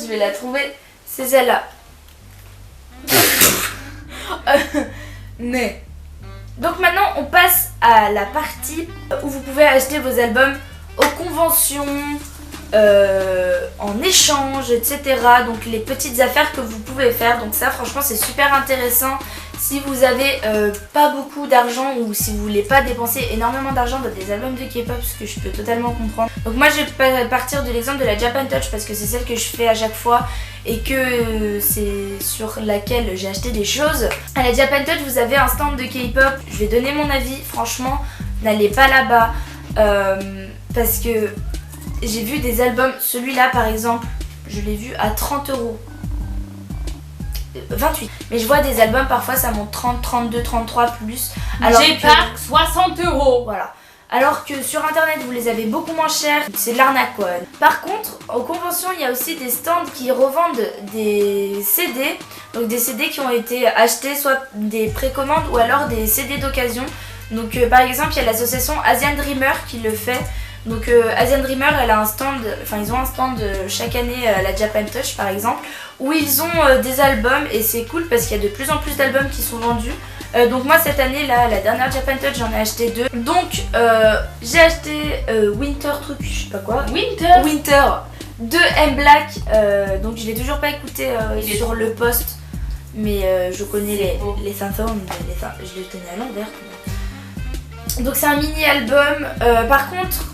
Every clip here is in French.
je vais la trouver. C'est celle-là. Mais... Donc maintenant, on passe à la partie où vous pouvez acheter vos albums aux conventions, en échange, etc. Donc les petites affaires que vous pouvez faire. Donc ça, franchement, c'est super intéressant. Si vous avez pas beaucoup d'argent ou si vous voulez pas dépenser énormément d'argent dans des albums de K-pop, ce que je peux totalement comprendre. Donc moi, je vais partir de l'exemple de la Japan Touch parce que c'est celle que je fais à chaque fois et que c'est sur laquelle j'ai acheté des choses. À la Japan Touch, vous avez un stand de K-pop. Je vais donner mon avis. Franchement, n'allez pas là-bas parce que j'ai vu des albums. Celui-là, par exemple, je l'ai vu à 30 €. 28. Mais je vois des albums, parfois ça monte 30, 32, 33 plus. J-Park, 60 €. Voilà. Alors que sur internet vous les avez beaucoup moins chers, c'est de l'arnaque quoi. Par contre, aux conventions il y a aussi des stands qui revendent des CD. Donc des CD qui ont été achetés, soit des précommandes ou alors des CD d'occasion. Donc par exemple il y a l'association Asian Dreamer qui le fait. Donc Asian Dreamer, elle a un stand, enfin ils ont un stand chaque année à la Japan Touch par exemple, où ils ont des albums et c'est cool parce qu'il y a de plus en plus d'albums qui sont vendus. Donc moi cette année là, la dernière Japan Touch, j'en ai acheté 2. Donc j'ai acheté Winter truc, je sais pas quoi. Winter de M Black. Donc je l'ai toujours pas écouté sur le post, mais je connais les symptômes, je les tenais à l'envers. Donc c'est un mini album. Par contre,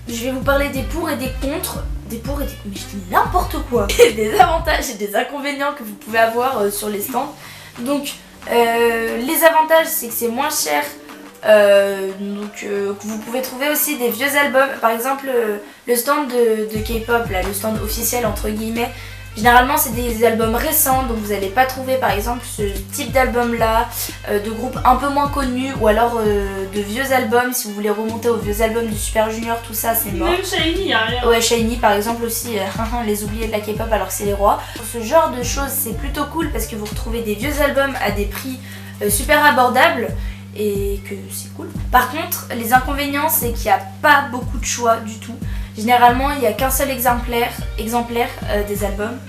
je vais vous parler des pour et des contre. Des pour et des contre, mais je dis n'importe quoi. Des avantages et des inconvénients que vous pouvez avoir sur les stands. Donc les avantages, c'est que c'est moins cher. Que vous pouvez trouver aussi des vieux albums. Par exemple, le stand de K-pop, là, le stand officiel entre guillemets. Généralement c'est des albums récents, donc vous n'allez pas trouver par exemple ce type d'album là, de groupes un peu moins connus ou alors de vieux albums. Si vous voulez remonter aux vieux albums du Super Junior, tout ça c'est mort. Même Shiny, y'a rien. Ouais, Shiny par exemple aussi, les oubliés de la K-pop alors que c'est les rois. Pour ce genre de choses c'est plutôt cool parce que vous retrouvez des vieux albums à des prix super abordables et que c'est cool. Par contre les inconvénients c'est qu'il n'y a pas beaucoup de choix du tout. Généralement il n'y a qu'un seul exemplaire des albums.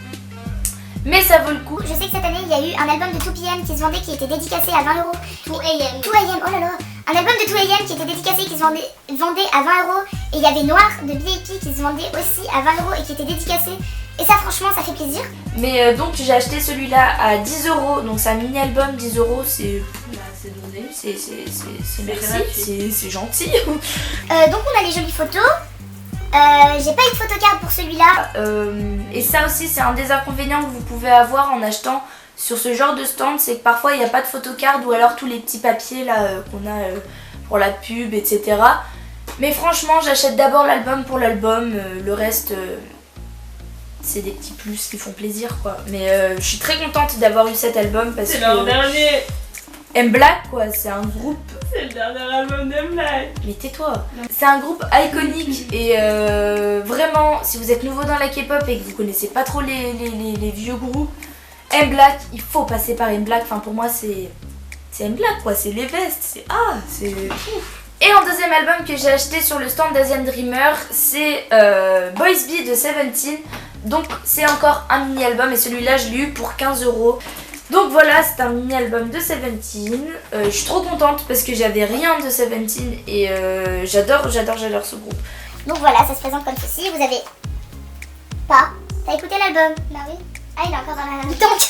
Mais ça vaut le coup. Je sais que cette année il y a eu un album de 2PM qui se vendait qui était dédicacé à 20 €. 2AM, oh là là. Un album de 2AM qui était dédicacé qui se vendait à 20 €. Et il y avait Noir de VIP qui se vendait aussi à 20 € et qui était dédicacé. Et ça franchement ça fait plaisir. Mais donc j'ai acheté celui-là à 10 €. Donc c'est un mini album, 10 €, c'est donné, c'est merci, c'est gentil. Donc on a les jolies photos. J'ai pas eu de photocard pour celui-là. Et ça aussi c'est un des inconvénients que vous pouvez avoir en achetant sur ce genre de stand, c'est que parfois il n'y a pas de photocard ou alors tous les petits papiers là qu'on a pour la pub, etc. Mais franchement j'achète d'abord l'album pour l'album, le reste c'est des petits plus qui font plaisir quoi. Mais je suis très contente d'avoir eu cet album parce que... C'est leur dernier. M Black quoi, c'est un groupe... C'est le dernier album d'M Black. Mais tais-toi. C'est un groupe iconique et vraiment, si vous êtes nouveau dans la K-pop et que vous connaissez pas trop les vieux groupes, M Black, il faut passer par M Black. Enfin pour moi c'est M Black quoi, c'est les vestes, c'est ouf. Et en deuxième album que j'ai acheté sur le stand d'Asian Dreamer, c'est Boys B de 17. Donc c'est encore un mini album et celui-là je l'ai eu pour 15 €. Donc voilà, c'est un mini album de 17. Je suis trop contente parce que j'avais rien de 17 et j'adore ce groupe. Donc voilà, ça se présente comme ceci. Vous avez pas. T'as écouté l'album? Bah oui. Ah, il est encore dans la... Donc,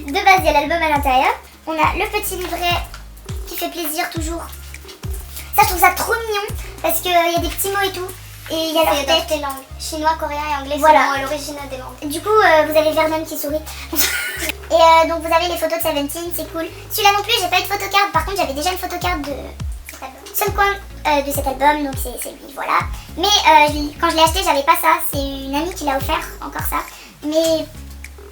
de base, il y a l'album à l'intérieur. On a le petit livret qui fait plaisir toujours. Ça, je trouve ça trop mignon parce qu'il y a des petits mots et tout. Et il y a leur tête et langues. Chinois, coréen et anglais, voilà. C'est l'original des langues. Du coup, vous avez Vernon qui sourit. Et donc vous avez les photos de 17, c'est cool. Celui-là non plus, j'ai pas eu de photocard. Par contre, j'avais déjà une photocard de Sun Kwang de cet album, donc c'est lui, voilà. Mais quand je l'ai acheté, j'avais pas ça. C'est une amie qui l'a offert, encore ça. Mais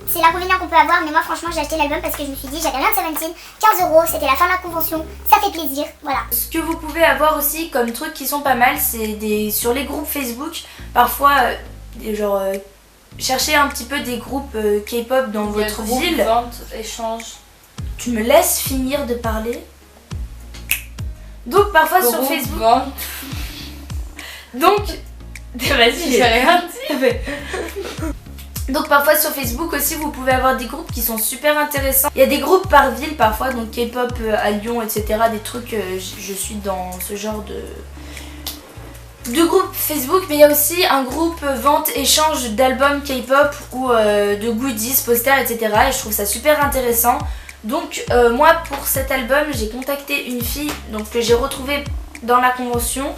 c'est l'inconvénient qu'on peut avoir. Mais moi, franchement, j'ai acheté l'album parce que je me suis dit, j'avais rien de 17, 15 €, c'était la fin de la convention, ça fait plaisir, voilà. Ce que vous pouvez avoir aussi comme trucs qui sont pas mal, c'est sur les groupes Facebook, parfois, genre... cherchez un petit peu des groupes K-pop dans votre ville. Vente, échange. Tu me laisses finir de parler. Donc parfois sur Facebook. Vente. Donc, Vas-y, j'ai rien dit. Donc parfois sur Facebook aussi vous pouvez avoir des groupes qui sont super intéressants. Il y a des groupes par ville parfois, donc K-pop à Lyon, etc. Des trucs, je suis dans ce genre de groupe Facebook. Mais il y a aussi un groupe vente-échange d'albums K-pop ou de goodies, posters, etc. Et je trouve ça super intéressant. Donc moi pour cet album j'ai contacté une fille donc, que j'ai retrouvée dans la convention.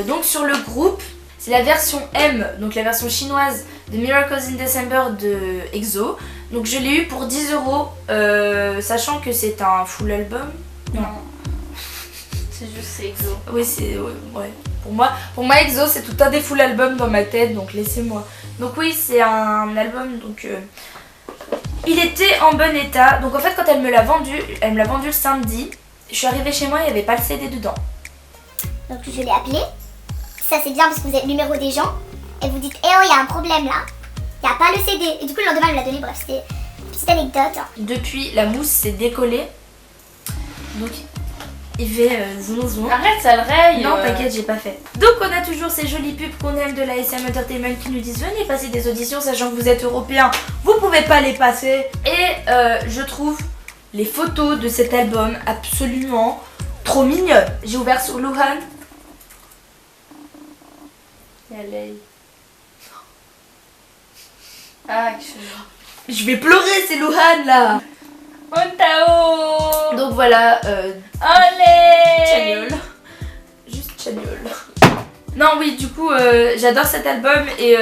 Donc sur le groupe, c'est la version M, donc la version chinoise de Miracles in December de EXO. Donc je l'ai eu pour 10 €, sachant que c'est un full album. Non. C'est juste c'est EXO. Oui, c'est ouais. Pour moi EXO c'est tout un des full albums dans ma tête, donc laissez-moi. Donc oui, c'est un album donc il était en bon état. Donc en fait quand elle me l'a vendu le samedi. Je suis arrivée chez moi, il n'y avait pas le CD dedans. Donc je l'ai appelé. Ça c'est bien parce que vous avez le numéro des gens. Et vous dites, eh oh, il y a un problème là. Il n'y a pas le CD. Et du coup le lendemain elle me l'a donné. Bref, c'était une petite anecdote. Depuis, la mousse s'est décollée. Donc il fait zoom zoom. Arrête, ça le raye. Non, t'inquiète, j'ai pas fait. Donc on a toujours ces jolies pubs qu'on aime de la SM Entertainment qui nous disent venez passer des auditions, sachant que vous êtes européens, vous pouvez pas les passer. Et je trouve les photos de cet album absolument trop mignonnes. J'ai ouvert sur Luhan. Il y a Lei. Ah, quelque chose. Je vais pleurer, c'est Luhan là. Ontao. Donc voilà, Olé. Chagnol. Juste Chagnol. Non oui, du coup j'adore cet album et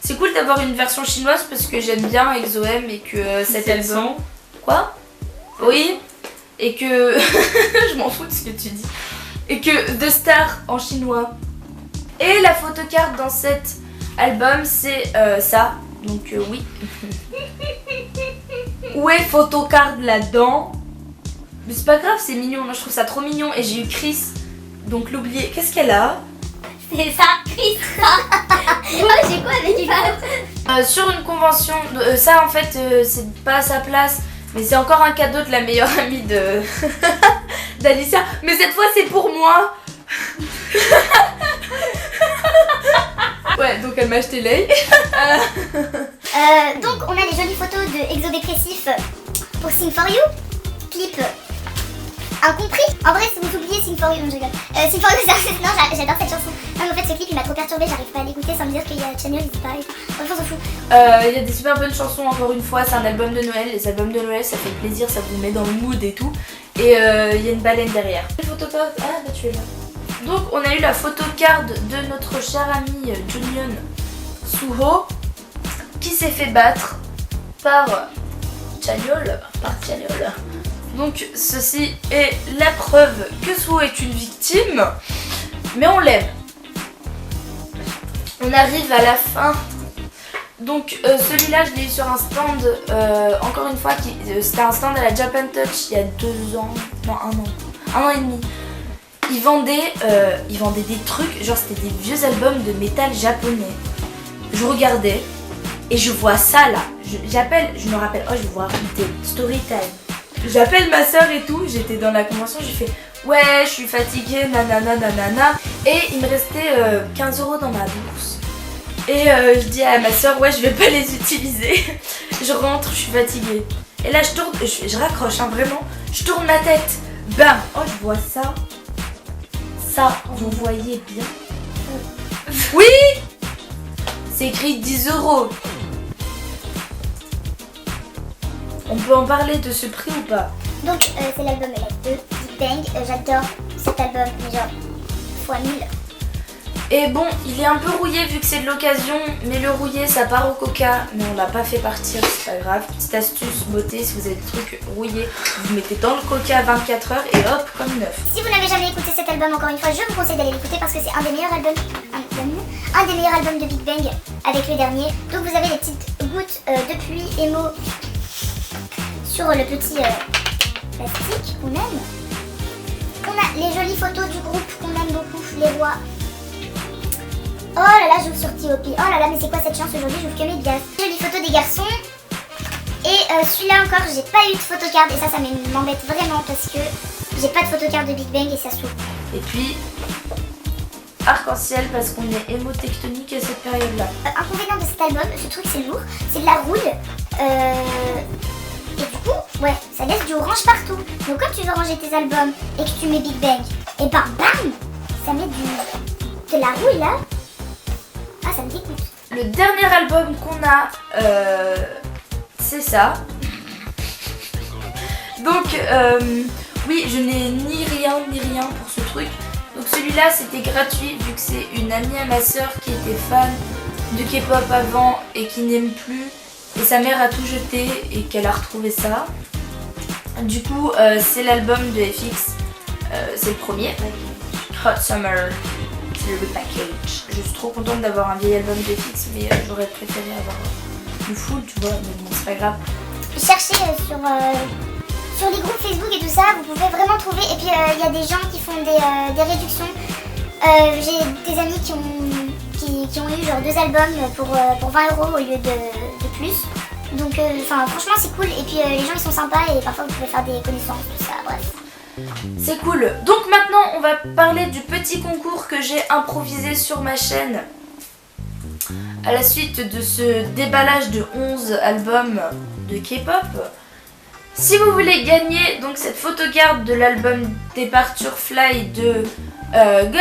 c'est cool d'avoir une version chinoise parce que j'aime bien EXO-M et que cet album... Quoi? Oui, et que... je m'en fous de ce que tu dis. Et que The Star en chinois. Et la photocarte dans cet album c'est ça. Donc oui. Où est photocard là-dedans? Mais c'est pas grave, c'est mignon. Moi je trouve ça trop mignon. Et j'ai eu Chris, donc l'oublier. Qu'est-ce qu'elle a? C'est ça, Chris. Oh, j'ai quoi avec lui? Sur une convention, ça en fait c'est pas à sa place. Mais c'est encore un cadeau de la meilleure amie de d'Alicia. Mais cette fois c'est pour moi. Ouais, donc elle m'a acheté Lei. Donc on a les jolies photos de Exodépressif pour Sing For You. Clip incompris. En vrai si vous oubliez Sing For You, non je rigole. Sing For You non j'adore cette chanson. Non mais en fait ce clip il m'a trop perturbée, j'arrive pas à l'écouter sans me dire qu'il y a Channel, il dit pareil. Enfin on s'en fout. Il y a des super bonnes chansons encore une fois, c'est un album de Noël. Les albums de Noël ça fait plaisir, ça vous met dans le mood et tout. Et il y a une baleine derrière. Les photocard, ah bah tu es là. Donc on a eu la photocard de notre cher ami Jonghyun Suho qui s'est fait battre par Chagnol. Donc ceci est la preuve que Suho est une victime, mais on l'aime. On arrive à la fin. Donc celui-là je l'ai eu sur un stand, encore une fois, c'était un stand à la Japan Touch il y a 2 ans, non 1 an et demi. Ils vendaient des trucs, genre c'était des vieux albums de métal japonais. Je regardais et je vois ça là. Je me rappelle, oh je vais vous raconter, story time. J'appelle ma soeur et tout, j'étais dans la convention, j'ai fait ouais je suis fatiguée, nanana nanana. Et il me restait 15 € dans ma bourse. Et je dis à ma soeur ouais je vais pas les utiliser. Je rentre, je suis fatiguée. Et là je tourne, je raccroche hein, vraiment. Je tourne ma tête, bam, oh je vois ça. Ça, vous voyez bien. Oui. C'est écrit 10 €. On peut en parler de ce prix ou pas? Donc c'est l'album de Big Bang. J'adore cet album, mais genre fois 1000. Et bon, il est un peu rouillé vu que c'est de l'occasion, mais le rouillé ça part au coca, mais on l'a pas fait partir, c'est pas grave. Petite astuce beauté, si vous avez des trucs rouillés, vous mettez dans le coca 24 heures et hop, comme neuf. Si vous n'avez jamais écouté cet album, encore une fois, je vous conseille d'aller l'écouter parce que c'est un des meilleurs albums, un des meilleurs albums de Big Bang avec le dernier. Donc vous avez des petites gouttes de pluie émo sur le petit plastique qu'on aime. On a les jolies photos du groupe qu'on aime beaucoup, les rois. Oh là là, j'ouvre sur T.O.P. Oh là là, mais c'est quoi cette chance aujourd'hui? J'ouvre que mes biasses. Jolies photos des garçons. Et celui-là encore, j'ai pas eu de photocard. Et ça m'embête vraiment parce que j'ai pas de photocard de Big Bang et ça s'ouvre. Et puis, arc-en-ciel parce qu'on est émo-tectonique à cette période-là. Inconvénient de cet album, ce truc c'est lourd, c'est de la rouille. Et du coup, ouais, ça laisse du orange partout. Donc quand tu veux ranger tes albums et que tu mets Big Bang, et ben bam, ça met de la rouille là. Ah, ça me dégoûte. Le dernier album qu'on a, c'est ça. Donc, oui, je n'ai ni rien pour ce truc. Donc celui-là, c'était gratuit vu que c'est une amie à ma soeur qui était fan de K-pop avant et qui n'aime plus. Et sa mère a tout jeté et qu'elle a retrouvé ça. Du coup, c'est l'album de FX. C'est le premier. Hot Summer. C'est le package. Je suis trop contente d'avoir un vieil album de FX, mais j'aurais préféré avoir le full, tu vois. Mais bon, c'est pas grave. Cherchez sur les groupes Facebook et tout ça, vous pouvez vraiment trouver. Et puis il y a des gens qui font des réductions. J'ai des amis qui ont eu genre 2 albums pour 20 € au lieu de plus. Donc franchement c'est cool. Et puis les gens ils sont sympas et parfois vous pouvez faire des connaissances, tout ça, bref. C'est cool. Donc maintenant on va parler du petit concours que j'ai improvisé sur ma chaîne à la suite de ce déballage de 11 albums de K-pop. Si vous voulez gagner donc cette photocarte de l'album Departure Fly de